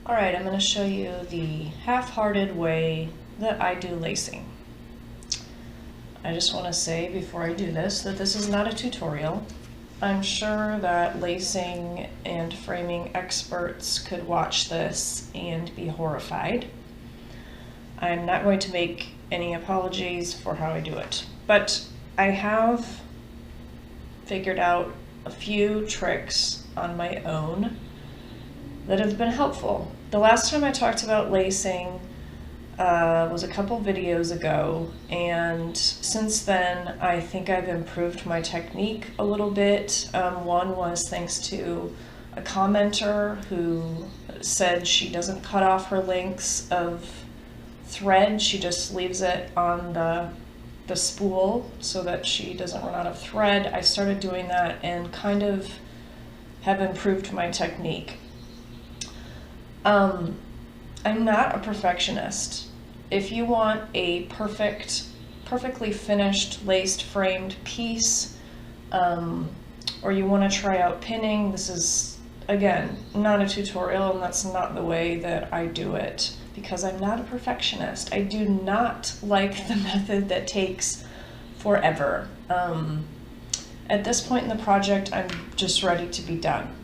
Alright, I'm going to show you the half-hearted way that I do lacing. I just want to say before I do this that this is not a tutorial. I'm sure that lacing and framing experts could watch this and be horrified. I'm not going to make any apologies for how I do it, but I have figured out a few tricks on my own that have been helpful. The last time I talked about lacing was a couple videos ago, and since then I think I've improved my technique a little bit. One was thanks to a commenter who said she doesn't cut off her lengths of thread, she just leaves it on the spool so that she doesn't run out of thread. I started doing that and kind of have improved my technique. I'm not a perfectionist. If you want a perfectly finished laced framed piece, or you want to try out pinning, this is, again, not a tutorial, and that's not the way that I do it, because I'm not a perfectionist. I do not like the method that takes forever. At this point in the project, I'm just ready to be done.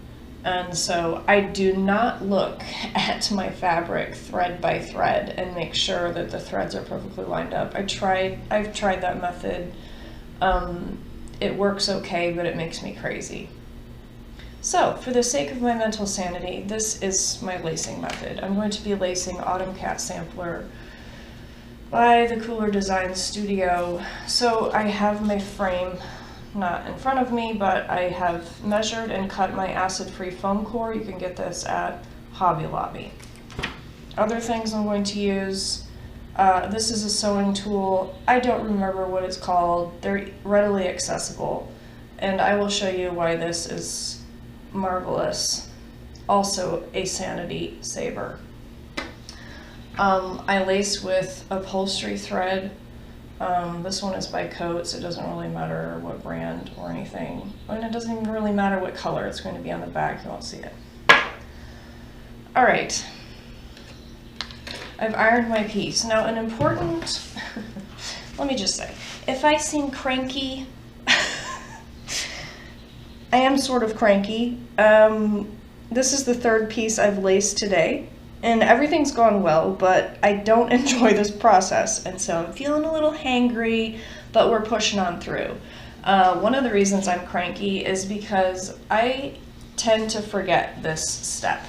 And so I do not look at my fabric thread by thread and make sure that the threads are perfectly lined up. I've tried that method. It works okay, but it makes me crazy. So for the sake of my mental sanity, this is my lacing method. I'm going to be lacing Autumn Cat Sampler by the Kooler Design Studio. So I have my frame not in front of me, but I have measured and cut my acid-free foam core. You can get this at Hobby Lobby. Other things I'm going to use, this is a sewing tool. I don't remember what it's called. They're readily accessible, and I will show you why this is marvelous. Also a sanity saver. I lace with upholstery thread. This one is by Coats. It doesn't really matter what brand or anything. And it doesn't even really matter what color. It's going to be on the back. You won't see it. Alright. I've ironed my piece. Now an important, let me just say, if I seem cranky, I am sort of cranky. This is the third piece I've laced today. And everything's gone well, but I don't enjoy this process, and so I'm feeling a little hangry, but we're pushing on through. One of the reasons I'm cranky is because I tend to forget this step.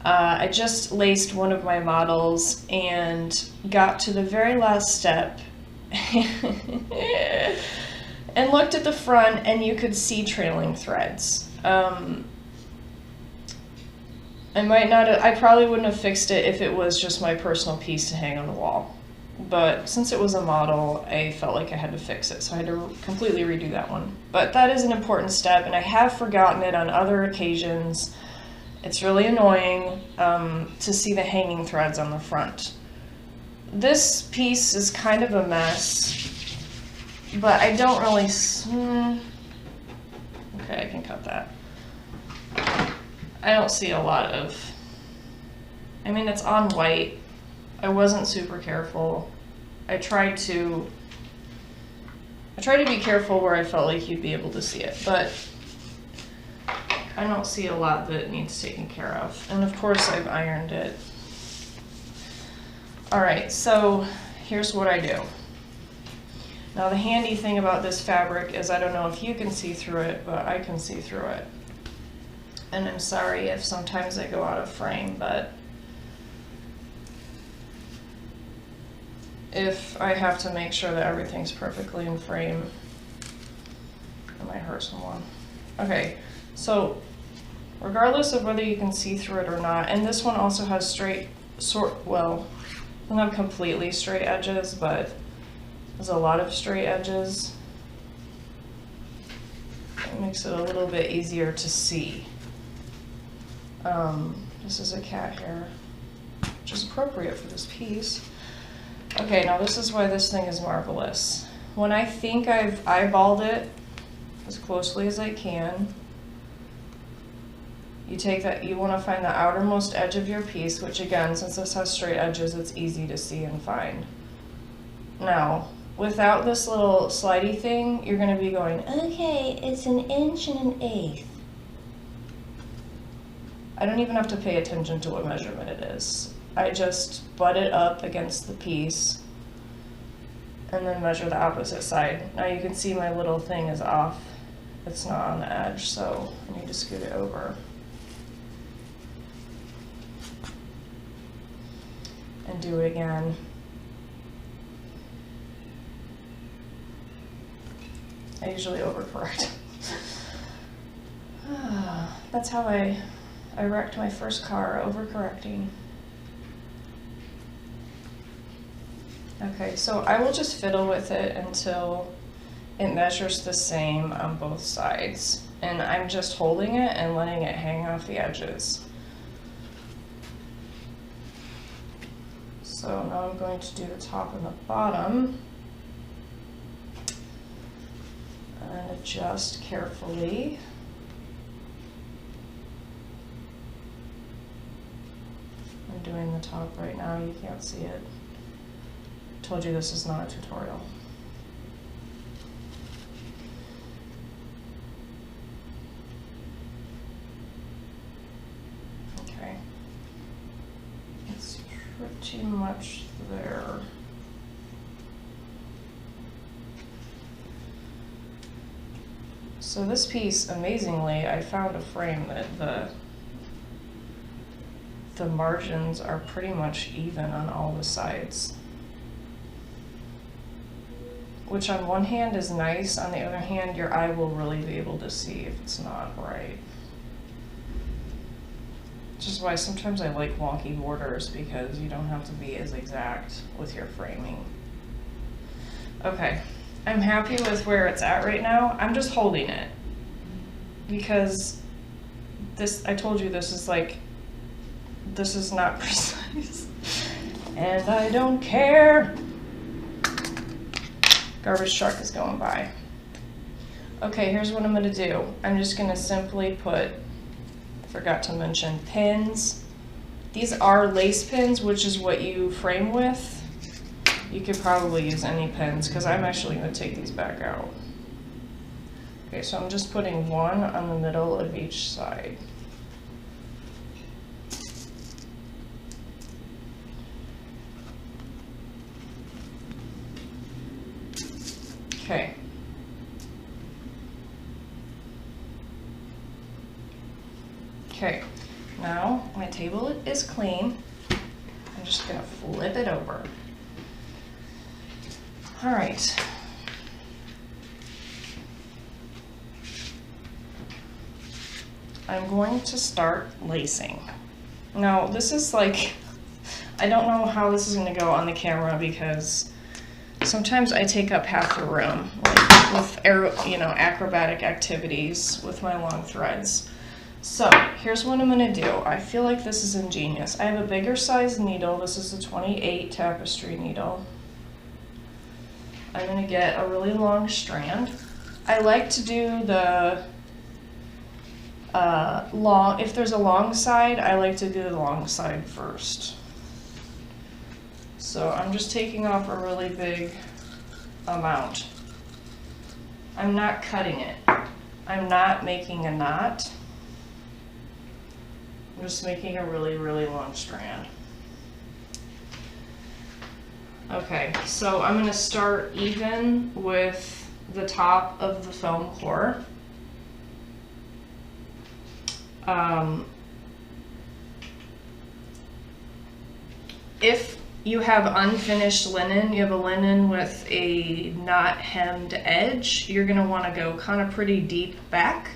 I just laced one of my models and got to the very last step and looked at the front, and you could see trailing threads. I probably wouldn't have fixed it if it was just my personal piece to hang on the wall. But since it was a model, I felt like I had to fix it, so I had to completely redo that one. But that is an important step, and I have forgotten it on other occasions. It's really annoying to see the hanging threads on the front. This piece is kind of a mess, but I don't really... Okay, I can cut that. I don't see a lot of, I mean, it's on white. I wasn't super careful. I tried to be careful where I felt like you'd be able to see it, but I don't see a lot that needs taken care of. And of course I've ironed it. Alright, so here's what I do. Now the handy thing about this fabric is I don't know if you can see through it, but I can see through it. And I'm sorry if sometimes I go out of frame, but if I have to make sure that everything's perfectly in frame, it might hurt someone. Okay, so regardless of whether you can see through it or not, and this one also has straight, well, not completely straight edges, but there's a lot of straight edges. It makes it a little bit easier to see. This is a cat hair, which is appropriate for this piece. Okay, now this is why this thing is marvelous. When I think I've eyeballed it as closely as I can, You take that, you want to find the outermost edge of your piece, which again, since this has straight edges, it's easy to see and find. Now, without this little slidey thing, you're going to be going, okay, it's 1 1/8". I don't even have to pay attention to what measurement it is. I just butt it up against the piece and then measure the opposite side. Now you can see my little thing is off. It's not on the edge, so I need to scoot it over. And do it again. I usually overcorrect. That's how I wrecked my first car, overcorrecting. Okay, so I will just fiddle with it until it measures the same on both sides. And I'm just holding it and letting it hang off the edges. So now I'm going to do the top and the bottom. And adjust carefully. I'm doing the top right now, you can't see it. Told you this is not a tutorial. Okay. It's pretty much there. So this piece, amazingly, I found a frame that the margins are pretty much even on all the sides. Which on one hand is nice, on the other hand, your eye will really be able to see if it's not right. Which is why sometimes I like wonky borders, because you don't have to be as exact with your framing. Okay, I'm happy with where it's at right now. I'm just holding it because this, I told you this is not precise. And I don't care. Garbage truck is going by. Okay, here's what I'm gonna do. I'm just gonna simply put, forgot to mention, pins. These are lace pins, which is what you frame with. You could probably use any pins, because I'm actually gonna take these back out. Okay, so I'm just putting one on the middle of each side. Okay. Okay, now my table is clean. I'm just gonna flip it over. All right. I'm going to start lacing. Now this is like, I don't know how this is gonna go on the camera because sometimes I take up half the room, like with acrobatic activities with my long threads. So here's what I'm gonna do. I feel like this is ingenious. I have a bigger size needle. This is a 28 tapestry needle. I'm gonna get a really long strand. I like to do the if there's a long side, I like to do the long side first. So I'm just taking off a really big amount. I'm not cutting it. I'm not making a knot. I'm just making a really, really long strand. Okay, so I'm going to start even with the top of the foam core. If you have unfinished linen, you have a linen with a not hemmed edge, you're going to want to go kind of pretty deep back.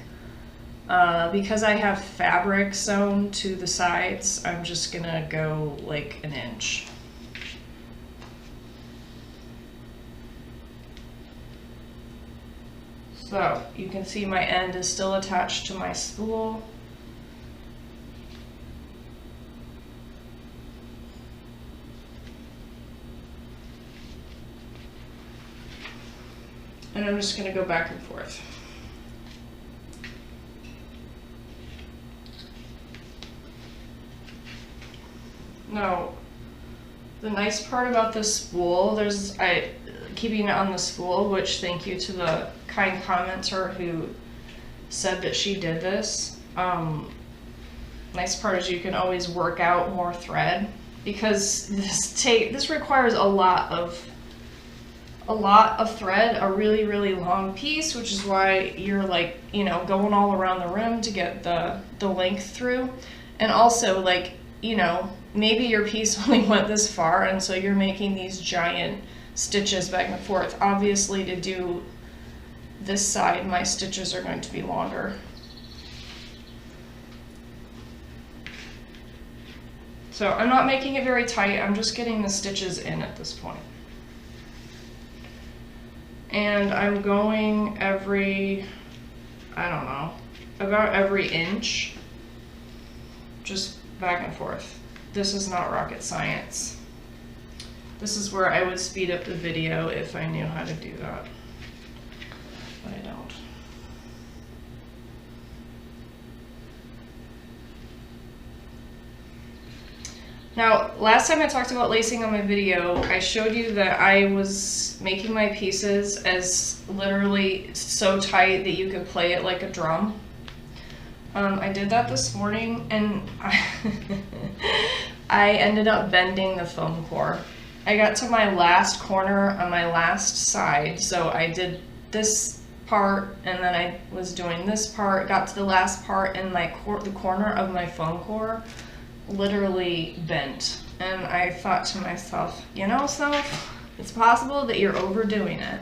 Because I have fabric sewn to the sides, I'm just going to go like 1 inch. So you can see my end is still attached to my spool. And I'm just going to go back and forth. Now, the nice part about this spool, keeping it on the spool, which thank you to the kind commenter who said that she did this. Nice part is you can always work out more thread, because this requires a lot of thread, a really, really long piece, which is why you're like, you know, going all around the rim to get the length through. And also, like, you know, maybe your piece only went this far, and so you're making these giant stitches back and forth. Obviously, to do this side, my stitches are going to be longer. So I'm not making it very tight, I'm just getting the stitches in at this point. And I'm going every, I don't know, about every inch, just back and forth. This is not rocket science. This is where I would speed up the video if I knew how to do that, but I don't. Now, last time I talked about lacing on my video, I showed you that I was making my pieces as literally so tight that you could play it like a drum. I did that this morning, and I ended up bending the foam core. I got to my last corner on my last side, so I did this part, and then I was doing this part, got to the last part, and the corner of my foam core literally bent. And I thought to myself, you know, self, it's possible that you're overdoing it.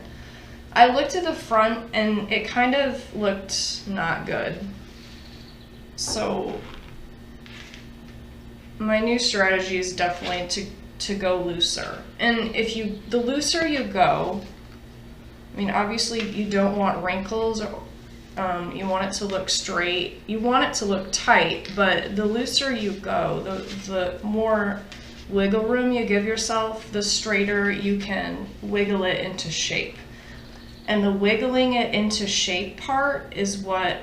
I looked at the front and it kind of looked not good. So my new strategy is definitely to go looser. And the looser you go, I mean, obviously you don't want wrinkles, or you want it to look straight. You want it to look tight, but the looser you go, the more wiggle room you give yourself, the straighter you can wiggle it into shape. And the wiggling it into shape part is what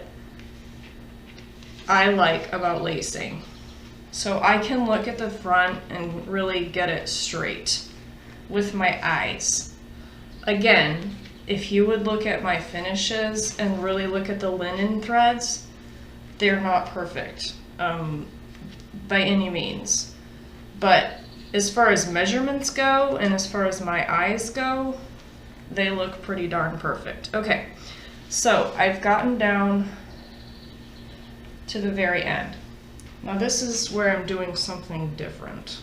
I like about lacing. So I can look at the front and really get it straight with my eyes. Again, if you would look at my finishes and really look at the linen threads, they're not perfect by any means. But as far as measurements go and as far as my eyes go, they look pretty darn perfect. Okay, so I've gotten down to the very end. Now this is where I'm doing something different.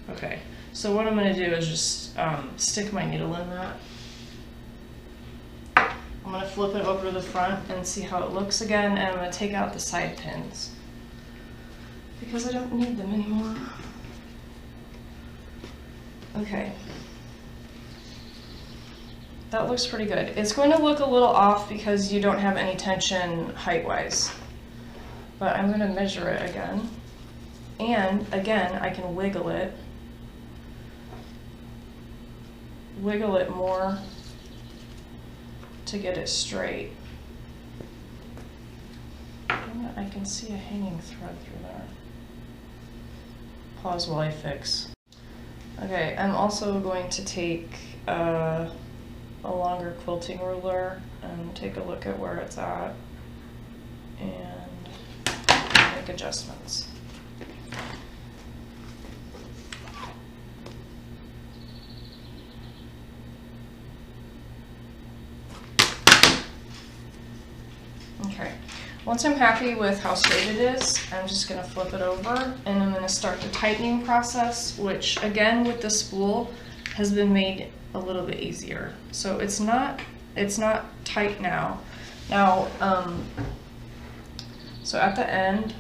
Okay. So what I'm going to do is just stick my needle in that. I'm going to flip it over to the front and see how it looks again, and I'm going to take out the side pins because I don't need them anymore. Okay. That looks pretty good. It's going to look a little off because you don't have any tension height-wise, but I'm going to measure it again. And again, I can wiggle it more to get it straight. I can see a hanging thread through there. Pause while I fix. Okay, I'm also going to take a longer quilting ruler and take a look at where it's at and make adjustments. Okay, once I'm happy with how straight it is, I'm just going to flip it over and I'm going to start the tightening process, which again with the spool has been made a little bit easier. So it's not tight now. Now, so at the end,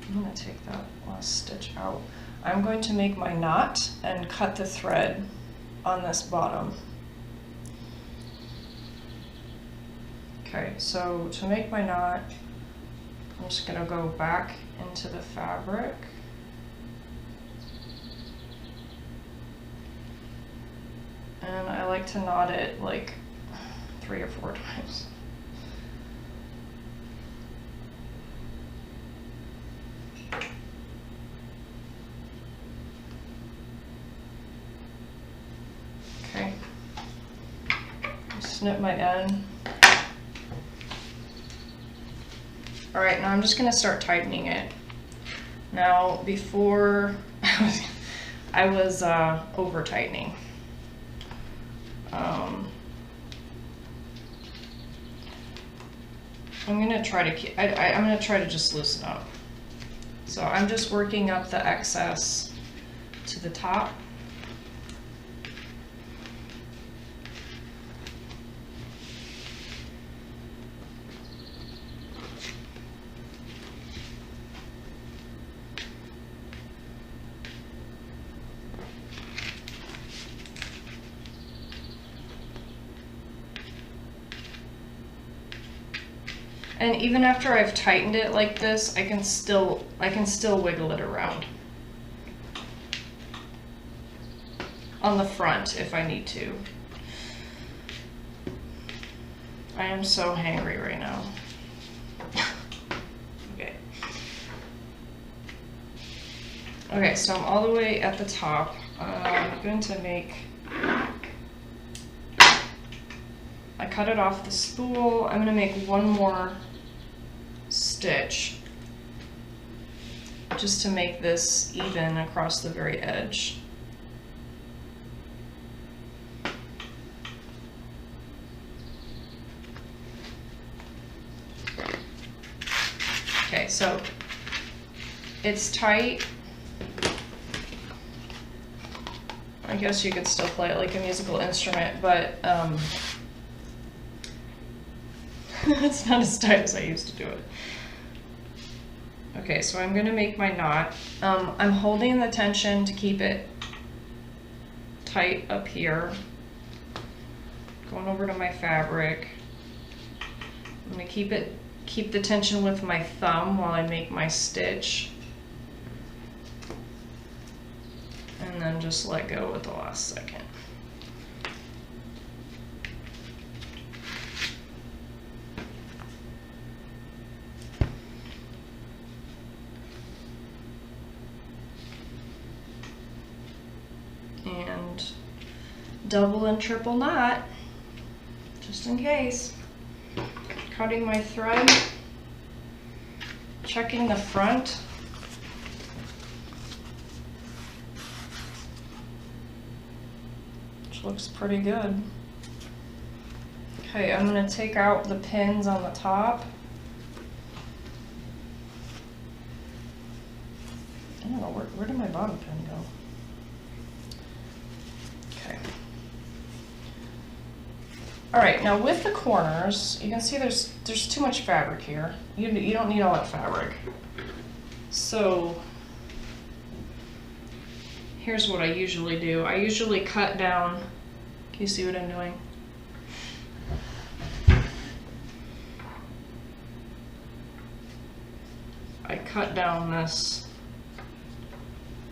I'm going to take that last stitch out. I'm going to make my knot and cut the thread on this bottom. Okay, so to make my knot, I'm just going to go back into the fabric. And I like to knot it like 3 or 4 times. snip my end. All right, now I'm just gonna start tightening it. Now, before I was over tightening. I'm gonna try to keep, I'm gonna try to just loosen up. So I'm just working up the excess to the top. And even after I've tightened it like this, I can still wiggle it around on the front if I need to. I am so hangry right now. Okay. Okay, so I'm all the way at the top. I'm going to make, I cut it off the spool. I'm gonna make one more stitch just to make this even across the very edge. Okay, so it's tight. I guess you could still play it like a musical instrument, but it's not as tight as I used to do it. Okay, so I'm gonna make my knot. I'm holding the tension to keep it tight up here. Going over to my fabric. I'm gonna keep the tension with my thumb while I make my stitch. And then just let go at the last second. And double and triple knot, just in case. Cutting my thread, checking the front. Which looks pretty good. Okay, I'm gonna take out the pins on the top. I don't know, where did my bottom pin go? All right, now with the corners, you can see there's too much fabric here. You don't need all that fabric. So here's what I usually do. I usually cut down, can you see what I'm doing? I cut down this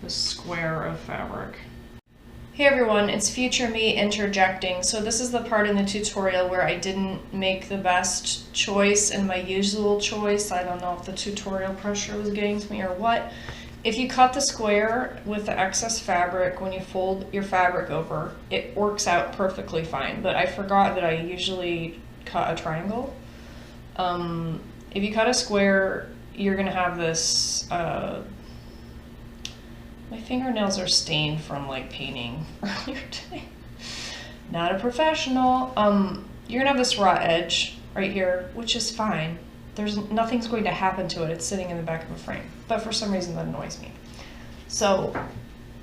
square of fabric. Hey everyone, it's future me interjecting. So this is the part in the tutorial where I didn't make the best choice and my usual choice. I don't know if the tutorial pressure was getting to me or what. If you cut the square with the excess fabric, when you fold your fabric over, it works out perfectly fine. But I forgot that I usually cut a triangle. If you cut a square, you're gonna have this, my fingernails are stained from like painting earlier today. Not a professional. You're gonna have this raw edge right here, which is fine. Nothing's going to happen to it. It's sitting in the back of a frame. But for some reason that annoys me. So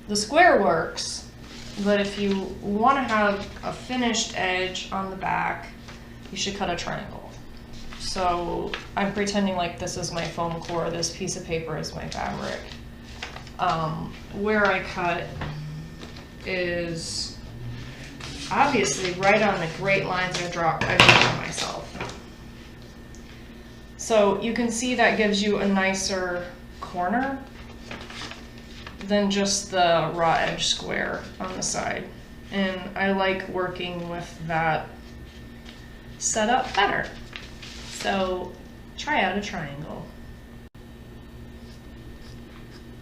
the square works, but if you want to have a finished edge on the back, you should cut a triangle. So I'm pretending like this is my foam core, this piece of paper is my fabric. Where I cut is obviously right on the great lines I draw for myself. So you can see that gives you a nicer corner than just the raw edge square on the side. And I like working with that setup better. So try out a triangle,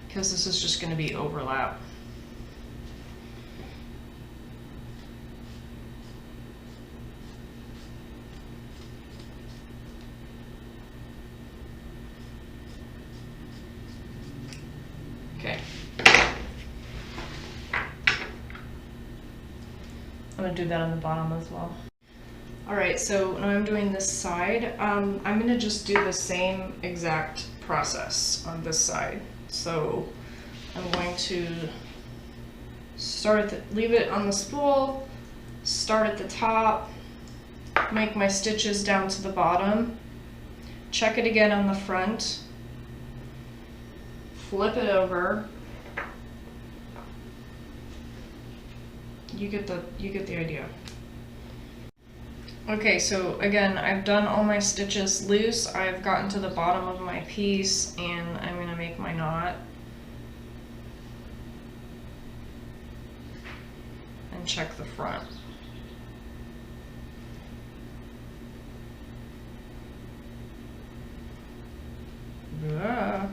because this is just going to be overlap. gonna do that on the bottom as well. Alright, so now I'm doing this side. I'm gonna just do the same exact process on this side. So I'm going to leave it on the spool, start at the top, make my stitches down to the bottom, check it again on the front, flip it over. You get the idea. Okay, so again, I've done all my stitches loose. I've gotten to the bottom of my piece and I'm gonna make my knot. And check the front. Yeah.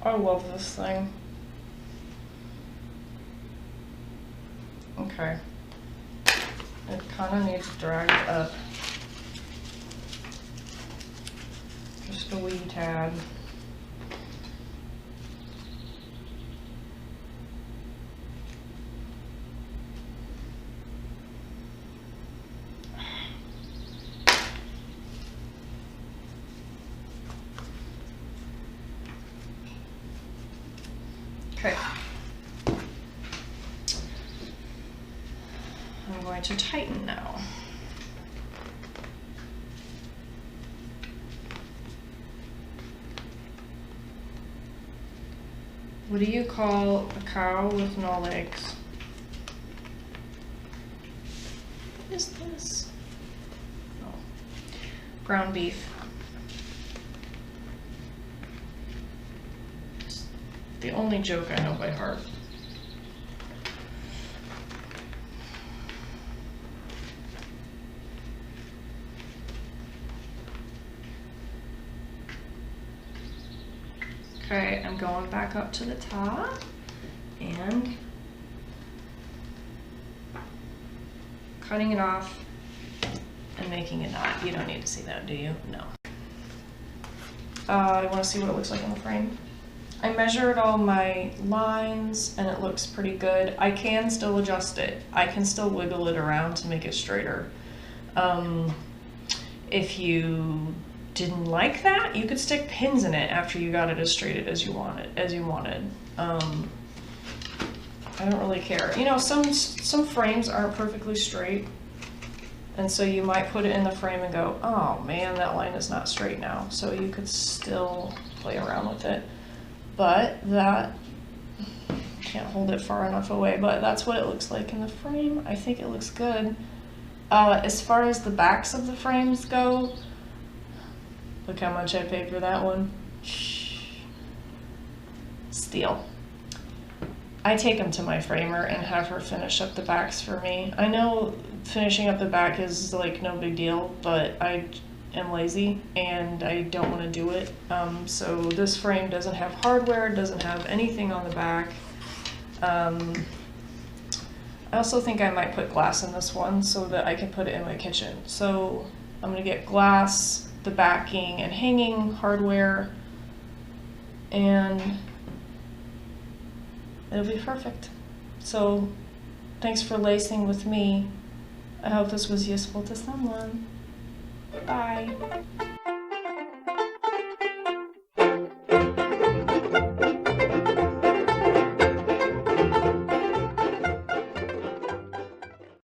I love this thing. Okay. It kind of needs dragged up. Just a wee tad. Okay. I'm going to tighten now. What do you call a cow with no legs? What is this? Oh, ground beef. The only joke I know by heart. Okay, I'm going back up to the top and cutting it off and making a knot. You don't need to see that, do you? No. I want to see what it looks like in the frame. I measured all my lines and it looks pretty good. I can still adjust it. I can still wiggle it around to make it straighter. If you didn't like that, you could stick pins in it after you got it as straight as you wanted. I don't really care. You know, some frames aren't perfectly straight, and so you might put it in the frame and go, oh man, that line is not straight now. So you could still play around with it. But that, can't hold it far enough away, but that's what it looks like in the frame. I think it looks good. As far as the backs of the frames go, look how much I paid for that one. Steal. I take them to my framer and have her finish up the backs for me. I know finishing up the back is like no big deal, but I am lazy and I don't want to do it. So this frame doesn't have hardware, doesn't have anything on the back. I also think I might put glass in this one so that I can put it in my kitchen. So I'm gonna get glass, the backing and hanging hardware, and it'll be perfect. So thanks for lacing with me. I hope this was useful to someone. Bye.